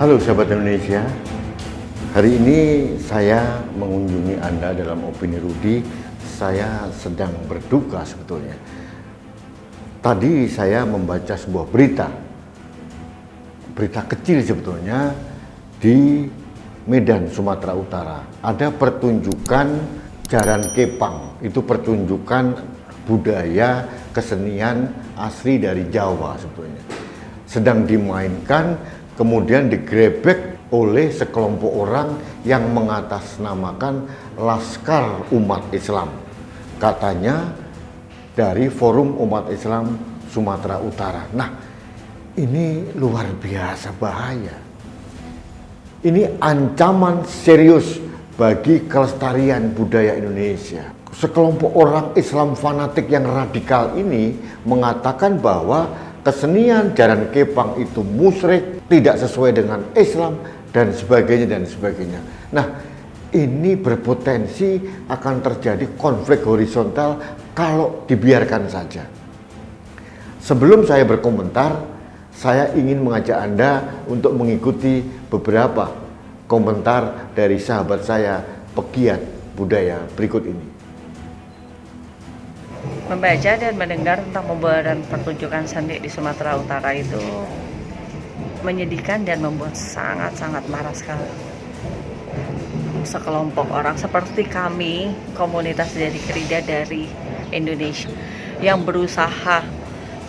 Halo sahabat Indonesia, hari ini saya mengunjungi Anda dalam Opini Rudi. Saya sedang berduka sebetulnya. Tadi saya membaca sebuah berita kecil sebetulnya di Medan, Sumatera Utara. Ada pertunjukan jaran kepang, itu pertunjukan budaya kesenian asli dari Jawa sebetulnya. Sedang dimainkan, kemudian digrebek oleh sekelompok orang yang mengatasnamakan Laskar Umat Islam. Katanya dari Forum Umat Islam Sumatera Utara. Nah, ini luar biasa bahaya. Ini ancaman serius bagi kelestarian budaya Indonesia. Sekelompok orang Islam fanatik yang radikal ini mengatakan bahwa kesenian jaran kepang itu musyrik, tidak sesuai dengan Islam, dan sebagainya dan sebagainya. Nah, ini berpotensi akan terjadi konflik horizontal kalau dibiarkan saja. Sebelum saya berkomentar, saya ingin mengajak Anda untuk mengikuti beberapa komentar dari sahabat saya, pegiat budaya berikut ini. Membaca dan mendengar tentang pembuaran pertunjukan seni di Sumatera Utara itu menyedihkan dan membuat sangat-sangat marah sekali. Sekelompok orang seperti kami, komunitas dari Krida dari Indonesia, yang berusaha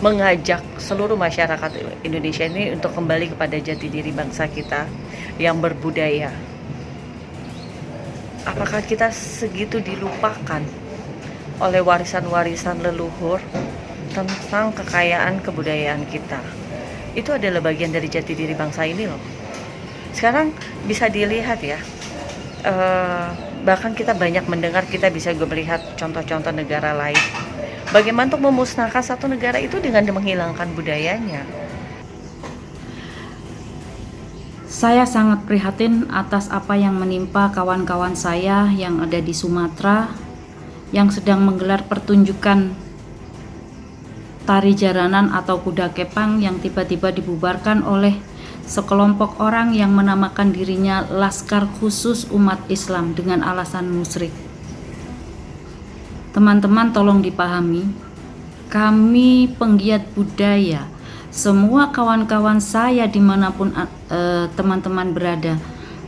mengajak seluruh masyarakat Indonesia ini untuk kembali kepada jati diri bangsa kita yang berbudaya. Apakah kita segitu dilupakan oleh warisan-warisan leluhur tentang kekayaan kebudayaan kita? Itu adalah bagian dari jati diri bangsa ini loh. Sekarang bisa dilihat ya, bahkan kita banyak mendengar, kita bisa melihat contoh-contoh negara lain bagaimana untuk memusnahkan satu negara itu dengan menghilangkan budayanya. Saya sangat prihatin atas apa yang menimpa kawan-kawan saya yang ada di Sumatera yang sedang menggelar pertunjukan tari jaranan atau kuda kepang yang tiba-tiba dibubarkan oleh sekelompok orang yang menamakan dirinya Laskar Khusus Umat Islam dengan alasan musyrik. Teman-teman, tolong dipahami, kami penggiat budaya, semua kawan-kawan saya dimanapun teman-teman berada,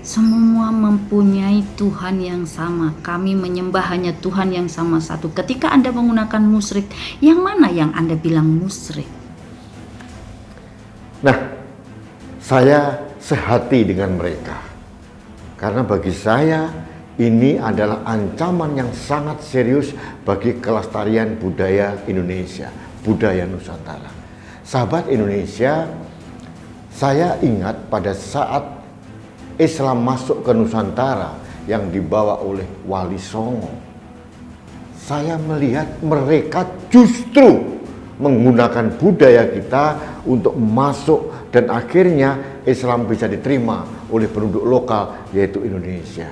semua mempunyai Tuhan yang sama. Kami menyembah hanya Tuhan yang sama satu. Ketika Anda menggunakan musyrik, yang mana yang Anda bilang musyrik? Nah, saya sehati dengan mereka. Karena bagi saya, ini adalah ancaman yang sangat serius bagi kelestarian budaya Indonesia, budaya Nusantara. Sahabat Indonesia, saya ingat pada saat Islam masuk ke Nusantara yang dibawa oleh Wali Songo, saya melihat mereka justru menggunakan budaya kita untuk masuk, dan akhirnya Islam bisa diterima oleh penduduk lokal yaitu Indonesia.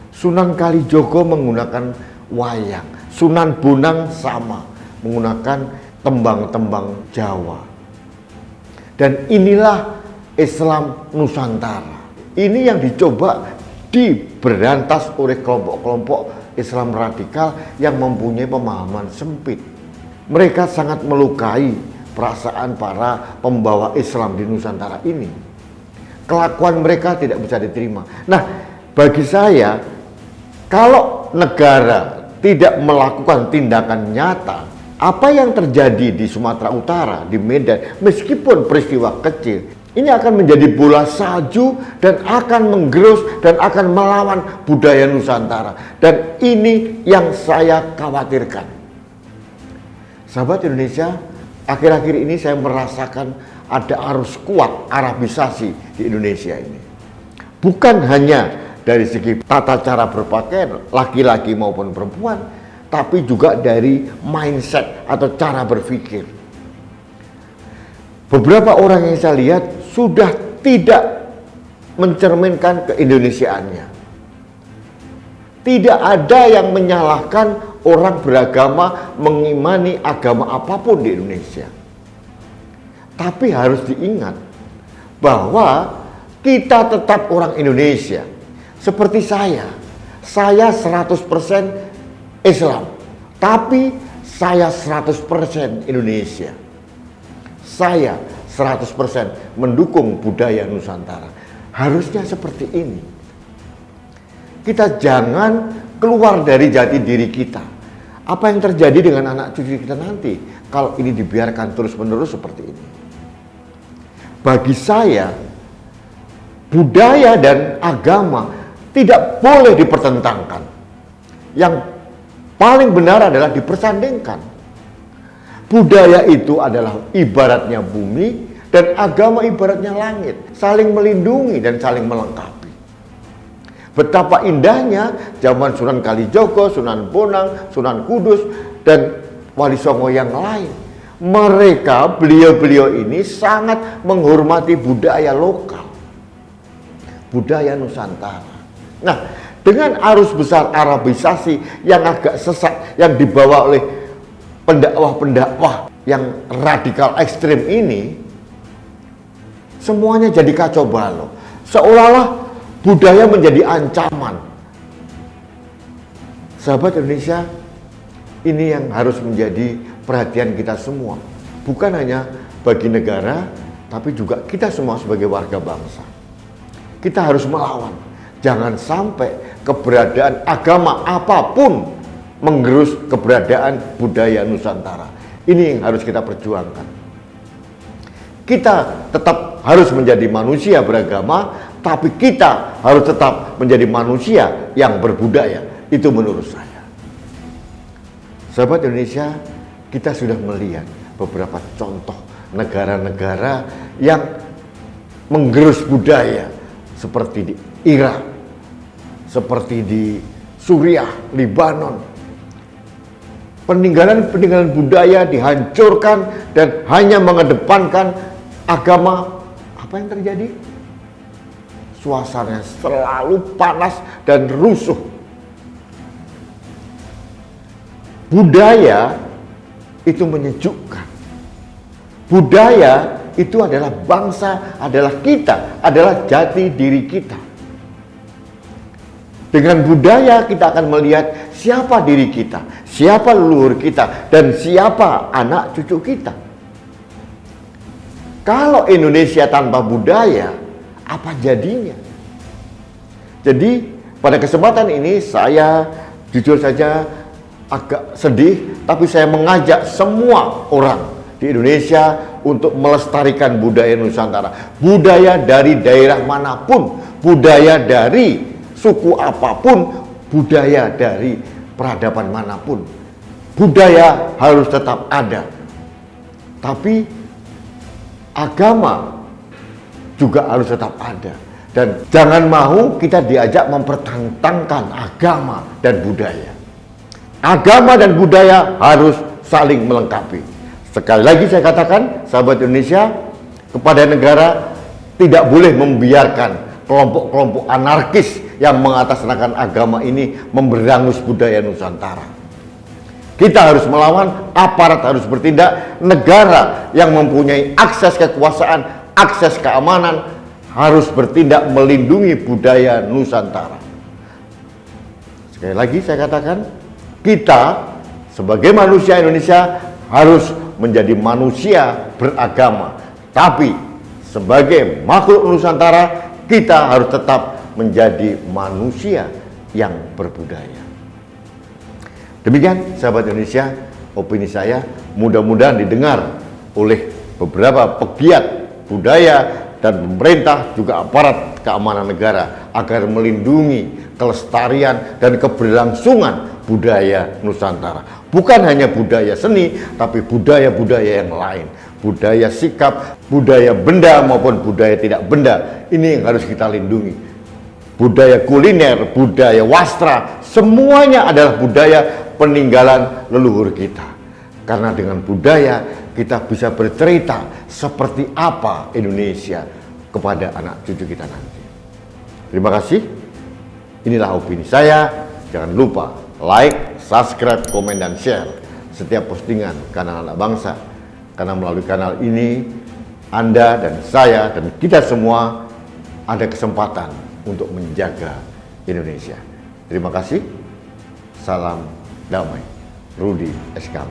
Sunan Kalijogo menggunakan wayang, Sunan Bonang sama menggunakan tembang-tembang Jawa. Dan inilah Islam Nusantara. Ini yang dicoba diberantas oleh kelompok-kelompok Islam radikal yang mempunyai pemahaman sempit. Mereka sangat melukai perasaan para pembawa Islam di Nusantara ini. Kelakuan mereka tidak bisa diterima. Nah, bagi saya, kalau negara tidak melakukan tindakan nyata, apa yang terjadi di Sumatera Utara, di Medan, meskipun peristiwa kecil, ini akan menjadi bola salju dan akan menggerus dan akan melawan budaya Nusantara. Dan ini yang saya khawatirkan. Sahabat Indonesia, akhir-akhir ini saya merasakan ada arus kuat Arabisasi di Indonesia ini. Bukan hanya dari segi tata cara berpakaian, laki-laki maupun perempuan, tapi juga dari mindset atau cara berpikir. Beberapa orang yang saya lihat sudah tidak mencerminkan keindonesiaannya. Tidak ada yang menyalahkan orang beragama mengimani agama apapun di Indonesia. Tapi harus diingat bahwa Kita tetap orang Indonesia. Seperti saya 100% Islam, tapi saya 100% Indonesia. Saya 100% mendukung budaya Nusantara. Harusnya seperti ini. Kita jangan keluar dari jati diri kita. Apa yang terjadi dengan anak cucu kita nanti kalau ini dibiarkan terus-menerus seperti ini? Bagi saya, budaya dan agama tidak boleh dipertentangkan. Yang paling benar adalah dipersandingkan. Budaya itu adalah ibaratnya bumi dan agama ibaratnya langit, saling melindungi dan saling melengkapi. Betapa indahnya zaman Sunan Kalijogo, Sunan Bonang, Sunan Kudus, dan Wali Songo yang lain. Mereka, beliau-beliau ini sangat menghormati budaya lokal, budaya Nusantara. Nah, dengan arus besar Arabisasi yang agak sesat yang dibawa oleh pendakwah-pendakwah yang radikal ekstrim ini, semuanya jadi kacau balau. Seolah-olah budaya menjadi ancaman. Sahabat Indonesia, ini yang harus menjadi perhatian kita semua. Bukan hanya bagi negara, tapi juga kita semua sebagai warga bangsa. Kita harus melawan. Jangan sampai keberadaan agama apapun menggerus keberadaan budaya Nusantara. Ini yang harus kita perjuangkan. Kita tetap harus menjadi manusia beragama, tapi kita harus tetap menjadi manusia yang berbudaya. Itu menurut saya. Sahabat Indonesia, kita sudah melihat beberapa contoh negara-negara yang menggerus budaya, seperti di Irak, seperti di Suriah, Libanon. Peninggalan-peninggalan budaya dihancurkan dan hanya mengedepankan agama. Apa yang terjadi? Suasananya selalu panas dan rusuh. Budaya itu menyejukkan. Budaya itu adalah bangsa, adalah kita, adalah jati diri kita. Dengan budaya kita akan melihat siapa diri kita, siapa leluhur kita, dan siapa anak cucu kita. Kalau Indonesia tanpa budaya, apa jadinya? Jadi pada kesempatan ini saya jujur saja agak sedih, tapi saya mengajak semua orang di Indonesia untuk melestarikan budaya Nusantara. Budaya dari daerah manapun, budaya dari suku apapun, budaya dari peradaban manapun. Budaya harus tetap ada. Tapi agama juga harus tetap ada. Dan jangan mau kita diajak mempertentangkan agama dan budaya. Agama dan budaya harus saling melengkapi. Sekali lagi saya katakan, sahabat Indonesia, kepada negara tidak boleh membiarkan kelompok-kelompok anarkis yang mengatasnamakan agama ini memberangus budaya Nusantara. Kita harus melawan, aparat harus bertindak, negara yang mempunyai akses kekuasaan, akses keamanan harus bertindak melindungi budaya Nusantara. Sekali lagi saya katakan, kita sebagai manusia Indonesia harus menjadi manusia beragama. Tapi sebagai makhluk Nusantara, kita harus tetap menjadi manusia yang berbudaya. Demikian sahabat Indonesia, opini saya mudah-mudahan didengar oleh beberapa pegiat budaya dan pemerintah, juga aparat keamanan negara, agar melindungi kelestarian dan keberlangsungan budaya Nusantara. Bukan hanya budaya seni, tapi budaya-budaya yang lain. Budaya sikap, budaya benda maupun budaya tidak benda. Ini yang harus kita lindungi. Budaya kuliner, budaya wastra, semuanya adalah budaya peninggalan leluhur kita. Karena dengan budaya kita bisa bercerita seperti apa Indonesia kepada anak cucu kita nanti. Terima kasih. Inilah opini saya. Jangan lupa like, subscribe, komen, dan share setiap postingan kanal Anak Bangsa. Karena melalui kanal ini, Anda dan saya dan kita semua ada kesempatan untuk menjaga Indonesia. Terima kasih. Salam damai. Rudi Eskam.